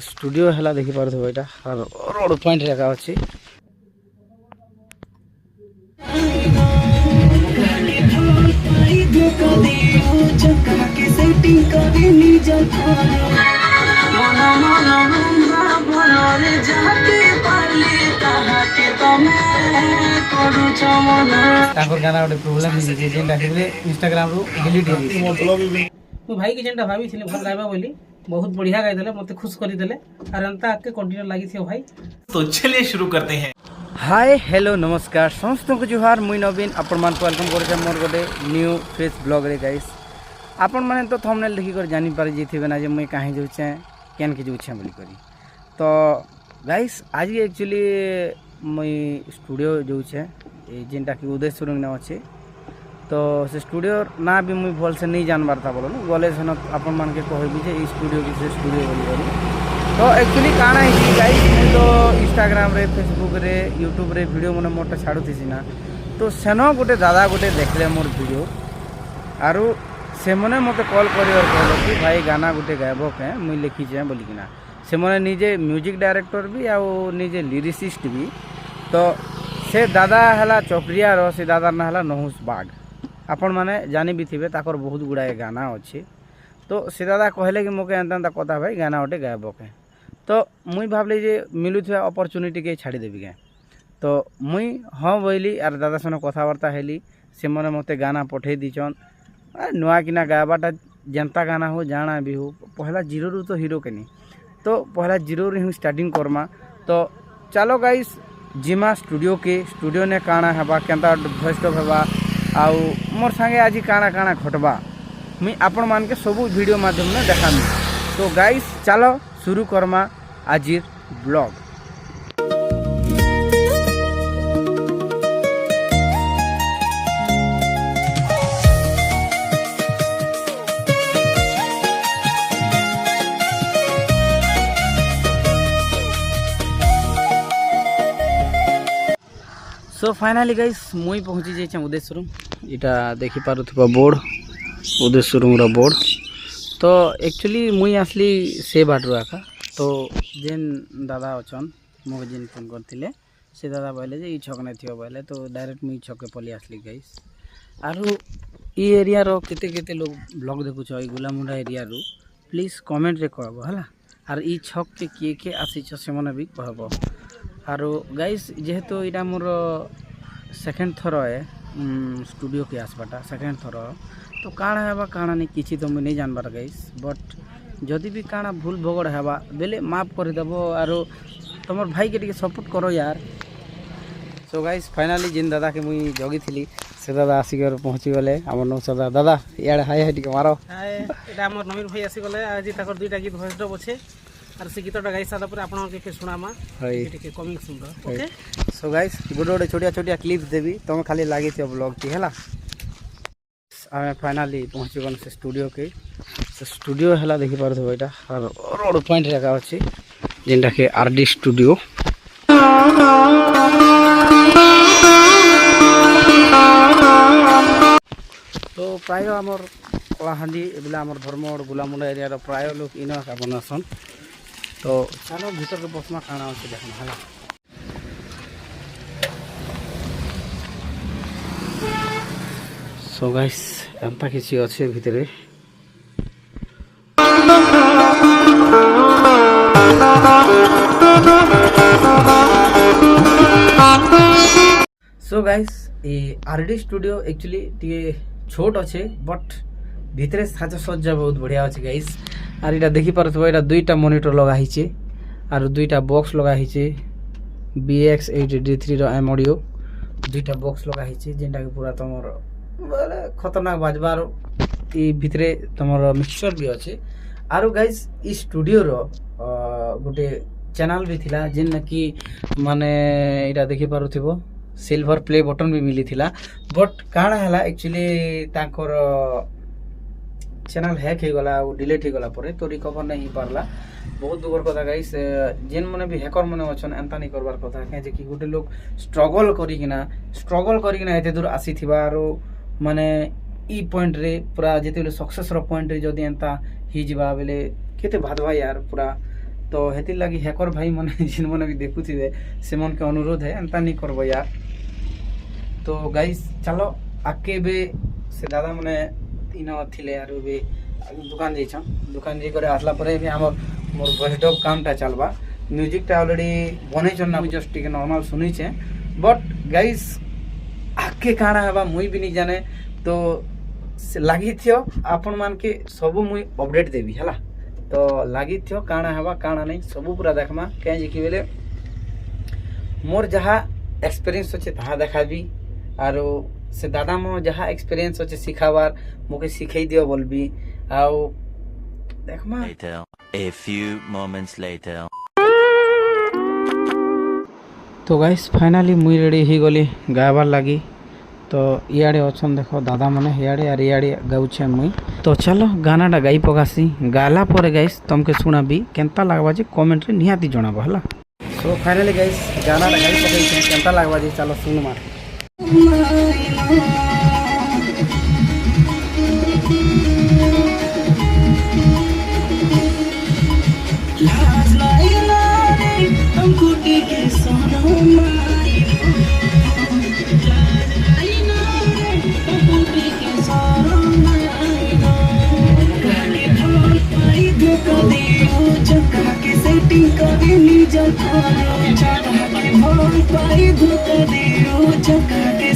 Studio है देखी पार्थ्व यहाँ रोड पॉइंट एका अच्छी गाना गोटे प्रोब्लेम इंस्टाग्राम रु डिलीट हो भाई की जेनटा भाभी थिले भल गायबा बोली बहुत बढ़िया गाई देले मते खुश करी देले और अंता आके कंटिन्यू लागि थियो भाई। तो चलिए शुरू करते हैं। हाय हेलो नमस्कार समस्त को जुहार मुई नवीन आपण मान वेलकम कर मोर गोटे न्यू फ्रेश ब्लॉग रे गाइस। आपण माने तो थंबनेल देखि कर जानि पारि जेथिबे ना जे मुई काहे जाउछे केन के जाउछे बोली करी। तो गाइस आज एक्चुअली मुई स्टूडियो जाउछे जेनटा कि उदयपुर में अच्छे। तो से स्टूडियो ना भी मुई भल से नहीं जानबार था बोलो गले से आपण मान के कहबी जे स्टूडियो कि से स्टूडियो बोली। तो एक्चुअली काना है गाइस मुई तो इंस्टाग्राम रे फेसबुक रे यूट्यूब रे वीडियो मने मोटा छाड़ुथि ना। तो सेनो गोटे दादा गोटे देखले मोर वीडियो आरु से मने मते कॉल करिवर कहलो कि भाई गाना गोटे गायबो के मुई लिखि जे बोली किना। से मने निजे म्यूजिक डायरेक्टर भी आ निजे लिरिसिस्ट भी। तो से दादा हला चौकरिया रो से दादा ना हला नहुस बाग आपण माने जानी भी थिबे ताकर बहुत गुड़ाए गाना अच्छे। तो से दादा कहले कि मोके एंता कथा भाई गाना गोटे गायबो के। तो मुई भाबले जे मिलुथवा अपॉर्चुनिटी के छाड़ी देबी के। तो मुई हाँ बोली आर दादा सने कथबार्ता हेली से मने मते गाना पठे दीचन नुआ किना गायबाटा जनता गाना हो जाना भी हो पहला जीरो रु तो हीरो के नहीं। तो पहला जीरो रु स्टार्टिंग करमा। तो चलो गाइस जिमा स्टूडियो ने काना हेबा केनता भॉइस टॉप हेबा आउ मोर संगे आज काना काना घटबा मुई आपण मान के सब वीडियो माध्यम में देखामी। तो गाइस चलो शुरू करमा आज ब्लॉग। सो फाइनाली गाइस मुई पहुँची जाइए उदयपुर। इटा देखी पारुथिबा बोर्ड उदयपुर बोर्ड। तो एक्चुअली मुई आसली से बाटरू आका। तो जेन दादा अच्छन मो जेन फोन करते से दादा बोले जे छक नहीं थी बोले। तो डायरेक्ट मुई छके पलि आसली गाइस। आरु ई एरिया रो केते केते लोग ब्लॉग देखुछ ई गुलामुंडा एरिया रू प्लीज कमेंट रे कहबो हला। आर ई छक के किए आसीछ से मने भी कहबो। आरो गाइस जेहेतु इटा मोर सेकेंड थर है स्टूडियो के आसबाटा सेकेंड थर। तो काଣା हेबा काଣା नहीं किसी तो मुझे नहीं जानबार गाइस। बट जदि भी काଣା भूल भगड़ हेबा बेले माफ कर देबो आरो तुमर भाई के सपोर्ट करो यार। सो गाइस फाइनाली जिन दादा के मुई जगी थी से दादा आसिक पहुँची गले आम नौसदा दादा इे हाय हाय टी मारो हाय एटा मोर नवीन भाई आसी गले आज ताकर दुईटा गीत भॉइस डब अच्छे और से गीतटा गाई सारा पर आपन के सुनामा टिके कमिंग सुन ओके। सो गाइस गोटे गोटे छोटिया छोटिया क्लिप्स देवी तुम खाली लगी थी ब्लॉग टी है। आम फाइनाली पहुँची गल से स्टूडियो के। से स्टूडियो है देखी पार्थ्व यहाँ रोड पॉइंट एका अच्छी जेनटा कि आरडी स्टूडियो। तो प्राय आमर कलाहांडी एबिला आमर धर्मगढ़ गुलामुंडा एरिया प्राय लोग इन बनसन। तो चलो भीतर के बसमा खाना अच्छे देखना है। सो गाइस एंता किसी अच्छे भितरे सो गाइस ये आरडी स्टूडियो एक्चुअली टे छोट अच्छे बट भितरे साजसज्जा बहुत बढ़िया अच्छे गाइस। आर इटा देखी पार्थ्व यहाँ दुईटा मॉनिटर लगाई आर दुईटा बॉक्स लगाई BX8D3 रो एम ऑडियो दुईटा बॉक्स लगाई जेनटा कि पूरा तुम बोले खतरनाक बाजबार ई भितरे तुमर मिक्सचर भी अच्छे। आरो गाइस ई स्टूडियो रो गोटे चैनल भी थिला जेन कि माने इटा देखी पारुथिबो सिल्वर प्ले बटन भी मिली थिला। बट काଣା हैला एक्चुअली तांकर चैनल हैक हो गला डिलीट हो गला परे तो रिकवर नहीं पारला। बहुत दुखर कथा गाइस जेन मने भी हैकर मने अछन एंता नहीं करबार कथा के कि गोटे लोग स्ट्रगल करिकिना एते दूर आसी थिबा आरो माने ई पॉइंट रे पूरा जेते सक्सेस रो पॉइंट रे जदी एंता ही जिबा बेले केते भादवा यार पूरा तो हेतिर लगी हैकर भाई मन जिन मन भी देखुथिबे से मन के अनुरोध है एंता नहीं करबो यार। तो गाइस चलो आके बे से दादा मने इन थिले यार बे दुकान जाइछन, दुकान जाई करे आसला परे भी हमर मोर बहेटो कामटा चलबा। म्यूजिकटा ऑलरेडी बनेछन ना, जस्ट टिके नॉर्मल सुनी छे, बट गाइस आके काଣା हबा मुई भी नहीं जाने। तो लगी थियो आपण मान के सब मुई अपडेट देबी हला। तो लगी थियो काଣା हबा काଣା नहीं सब पूरा देखमा कहीं जे कि बेले मोर जहाँ एक्सपीरियंस अच्छे ताहा देखाबी आरो से दादा मो जहाँ एक्सपीरियंस अच्छे सिखाबार मोके सिखाई दियो बोलबी आउ देखमा। A few moments later. तो गाइस फाइनली मुई रेडी ही गली गायबार लगी। तो इे अच्छा देख दादा मैंने इे और इे गाऊे मुई। तो चलो गानाटा गाई पकासी, गाला पर गाइस तुमके शुणाबी केनता लगवा जे कमेंट रे निहाती जणाबो हला। सो फाइनली गाइस गानाटा गाई पकाई केनता लगवा जे चलो सुनमा।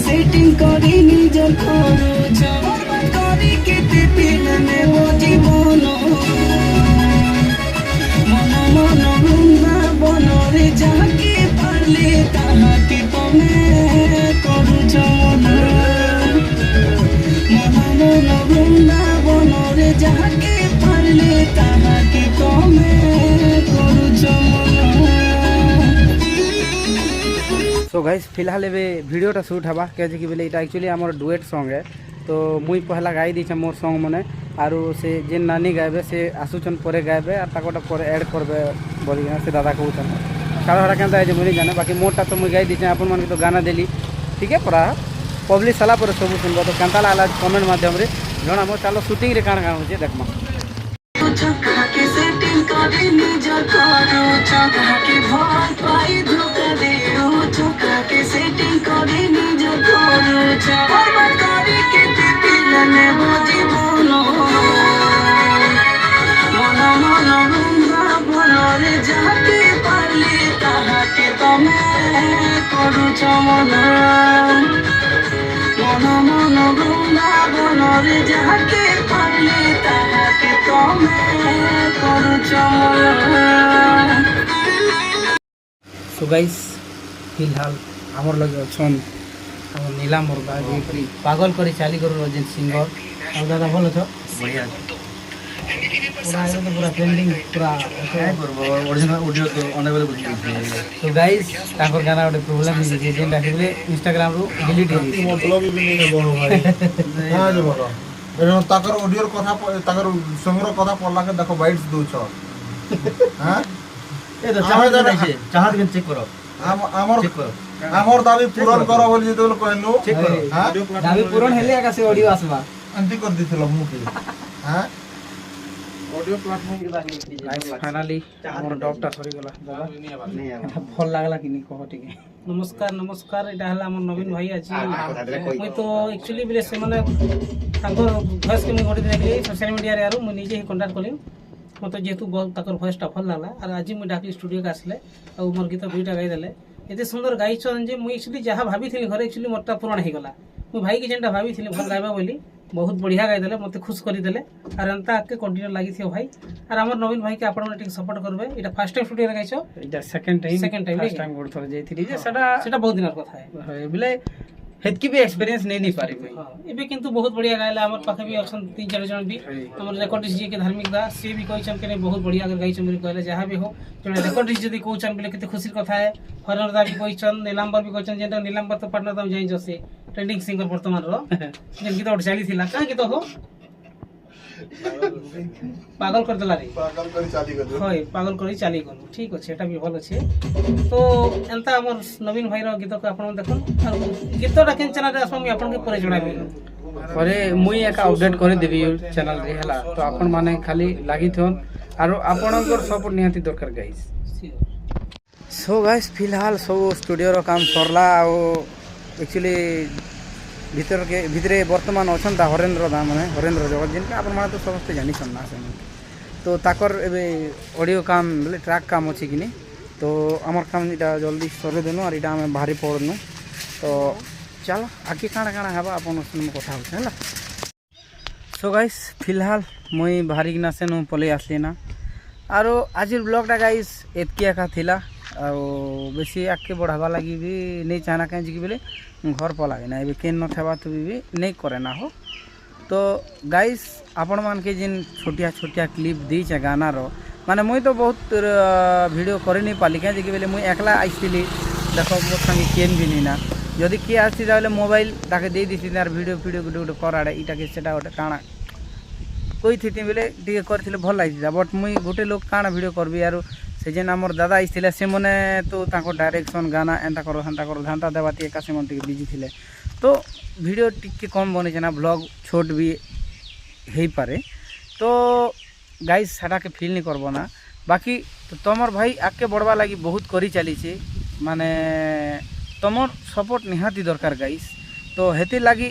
सेटिंग करी निजर खरोच बर्बाद करी केते पिलने वो जीवन मन मन वृंदा बनरे जाके पारले ताहाके तमे करूच मन मन वृंदा बनरे जाके पारले ताहाके तमे करूच मन। सो गाइस फिलहाल एबे वीडियोटा शूट हवा कहे कि बोले এটা एक्चुअली हमर डुएट सॉन्ग है। तो मुई पहला गाई दी मोर सॉन्ग मने आरो से जे नानी गायबे से आसुचन परे गायबे और ताकोटा परे ऐड करबे बोली से दादा कहउछन सारा हरा केनता जे मुई जाने। बाकी मोरटा तो मुई गाई दी अपन मन के तो गाना देली ठीक है पूरा पब्लिश सला पर सब सुनबो। तो केनता लागला कमेंट माध्यम रे जणा मो चलो शूटिंग रे काण काण होचे देखमा। चका के सेटिंग करे निजर करो चका के भर पाई धोखा दे चका के सेटिंग करे निजर करो बर्बाद करे के पिलने वो जीवन मन मन वृंदा बनरे जाके पारले ताहाके तमे करूच मन मन मन वृंदा बनरे जाके पारले ताहाके तमे करूच मन। सो गाइस फिलहाल हमर लगे अछन हमर नीला मुर्गा जे करी पागल करी चाली करू रजन सिंगर और दादा बोलो तो बढ़िया पूरा एकदम तो पूरा ट्रेंडिंग पूरा काय करबो ओरिजिनल ऑडियो तो अनेबल बुझी। तो गाइस ताकर गाना ओटे प्रॉब्लम नि जे जेन राखिबे इंस्टाग्राम रो डिलीट हे मतलब भी नहीं बनो भाई हां जे बोलो एनो ताकर ऑडियो कथा ताकर संग्रह कथा पड़ला के देखो बाइट्स दउ छ हां ए तो चाहत नहीं छे चाहत के चेक करो हमर चेक करो हमर दाबी पूर्ण करो बोली जे तो कहनु चेक करो हां दाबी पूर्ण हेले आका से ऑडियो आसबा अंति कर दिथिलो मु के हां ऑडियो प्लेटफॉर्म के दाखिल फाइनली हमर डॉक्टर सरी गला दादा फल लागला कि नहीं कहो ठीक है। नमस्कार नमस्कार এটা হলা আমার নবীন ভাই আছে মই তো एक्चुअली বলে সে মানে তাঙ্কর ভয়েস কে মই গড়ি দেখলি সোশ্যাল মিডিয়া রে আরো মই নিজে হি কন্টাক্ট কলি মতো যেহেতু তাকর ভয়েসটা ভাল লাগলা আর আজি মই ডাকি স্টুডিও কে আসলে আর মোর গীত দুইটা গাই দেলে এতে সুন্দর গাইছন যে মই एक्चुअली যাহা ভাবিছিলি ঘরে एक्चुअली মোরটা পূরণ হই গলা। মই ভাই কি যেটা ভাবিছিলি ভাল গাইবা বলি बहुत बढ़िया गाई देले मते खुश करी देले और एंता आके कंटिन्यू लागि थियो भाई और हमर नवीन भाई के आपण माने टिक सपोर्ट करबे। एटा फर्स्ट टाइम स्टूडियो रे गाइछो এটা সেকেন্ড টাইম ফার্স্ট টাইম গোড থরে যাইতিলি যে সেটা सेटा बहुत दिनर कथा है बिले हेतकी भी एक्सपीरियंस नहीं पारी भाई। हाँ एबे किंतु बहुत बढ़िया गायला हमर पाखे भी ऑप्शन 3-4 जन भी हमर रिकॉर्डिस्ट जी के धार्मिक दास से भी कहछन के बहुत बढ़िया अगर गाइछन मेरे कहले जहां भी हो जने रिकॉर्डिस्ट जदी कहछन बोले केते खुशी कथा है। फरनर दा भी कहछन नीलांबर भी कहछन जेटा नीलांबर तो पार्टनर दम जाई जसे ट्रेंडिंग सिंगर वर्तमान रो जेन गीत उठ चाली थिला का गीत हो पागल कर देला रे पागल करी चाली कर होय पागल करी चाली गनु ठीक अछि एटा भी भल अछि। तो एंता हमर नवीन भाई रो गीत को आपण देखन और गीतटा केन चैनल रे असम आपण के परे जणाबी अरे मुई एक अपडेट कर देबी चैनल रे हला। तो अपन माने खाली लागि थोन आरो आपणकर सपोर्ट निहाती दरकार गाइस। सो गाइस फिलहाल सब स्टूडियो रो काम सरला एक्चुअली भितरे वर्तमान अच्छा हरेन्द्र दा माने हरेन्द्र जगत जिनके आप तो समस्त जानी ना से तो ताकर एबे ऑडियो काम बोले ट्रैक काम अच्छी कि नहीं तो आमर काम इटा जल्दी सरे देनु और इटा आम बाहरी पड़नु तो चलो आगे काଣା काଣା हेबा अपन कथा होछे हला। सो गाइस फिलहाल मुई बाहरी किना सेनु पले आसली ना आरो आज ब्लॉगटा गाइस एतकी एका थिला आ बेसी आगे बढ़ावा लगी भी नहीं चाहना कहीं बोले घर पलागे ना ए केन नथेबा तो भी नहीं करे ना हो। तो गाइस आपण मान के जिन छोटिया छोटिया क्लिप दीचे गाना रो माने मुई तो बहुत वीडियो करे नहीं पाली कहीं बोले मुई एकला आईली देख मोर संगे केन भी नहीं ना जदि किए आसी ताले मोबाइल ताके दे दी यार वीडियो वीडियो गोटे गोटे कराड़े इटा के सेटा गोटे काଣା कोई थी बोले टे कर भल लगी बट मुई गोटे लोग काଣା वीडियो करबी यार से जेन आमर दादा आईले से मैंने तो डायरेक्शन गाना एंता करो धांता देवाती एका से मन बिजी थे तो वीडियो टिके कम बने ना ब्लॉग छोट भी हो पारे तो गाइस सेटा के फील नहीं करबो ना बाकी तो तमर भाई आगे बढ़वा लगी बहुत करी चली माने तमर सपोर्ट निहाती दरकार गाइस। तो हेती लगी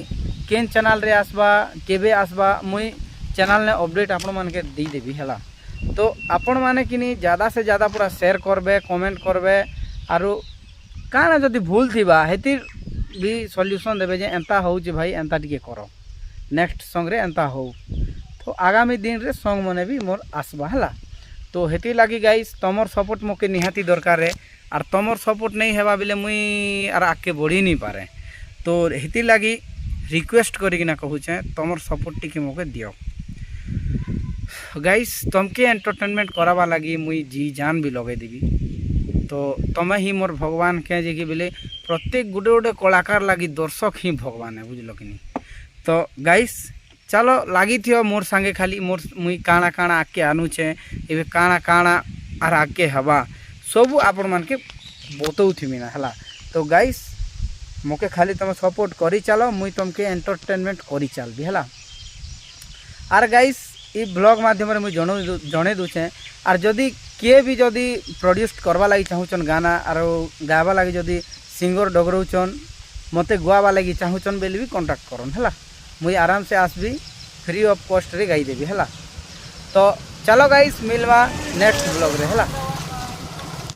केन चैनल रे आसबा केबे आसबा मुई चैनल ने अपडेट आपण मान के दी देबी हला। तो आपण माने कि ज़्यादा से ज़्यादा पूरा शेयर करबे कमेंट करबे आरो काना जदि भूल थीबा हेती भी सॉल्यूशन देबे जे एंता हो जे भाई एंता टिके करो नेक्स्ट सॉन्ग रे एंता हो तो आगामी दिन रे सॉन्ग मने भी मोर आसबा हला। तो हेती लगी गाइस तमर सपोर्ट मोके निहाती दरकार है और तमर सपोर्ट नहीं हेबा बेले मुई आर आगे बढ़ी नहीं पारे तो हेती लगी रिक्वेस्ट करिकिना कहूचे तमर सपोर्ट टिके मोके दियो गाइस। तमके एंटरटेनमेंट करावा लगी मुई जी जान भी लगे देवी तो तमे ही मोर भगवान के जे कि बोले प्रत्येक गोटे गोटे कलाकार लगी दर्शक ही भगवान है बुझल कि नहीं। तो गाइस चलो लगी थी मोर संगे खाली मोर मुई काଣା काଣା आके आनुचे ए काଣା काଣା आर आगे हवा सब आपण मान के बतौ थी ना हला। तो गाइस मोके खाली तुम सपोर्ट करी चलो मुई तुमके एंटरटेनमेंट करी चल भी हला। आर गाइस ये ब्लॉग माध्यम मुझे जणे दूचे आर जदि किए भी जदि प्रोड्यूस करवा लगी चाहूचन गाना आर गावा लगी जदि सिंगर डगरौचन मते गुआवा लगी चाहूचन बेले भी कांटेक्ट करन हला मुई आराम से आसबी फ्री ऑफ कॉस्ट रे गाई देबी हला। तो चलो गाइस मिलवा नेक्स्ट ब्लॉग रे हला।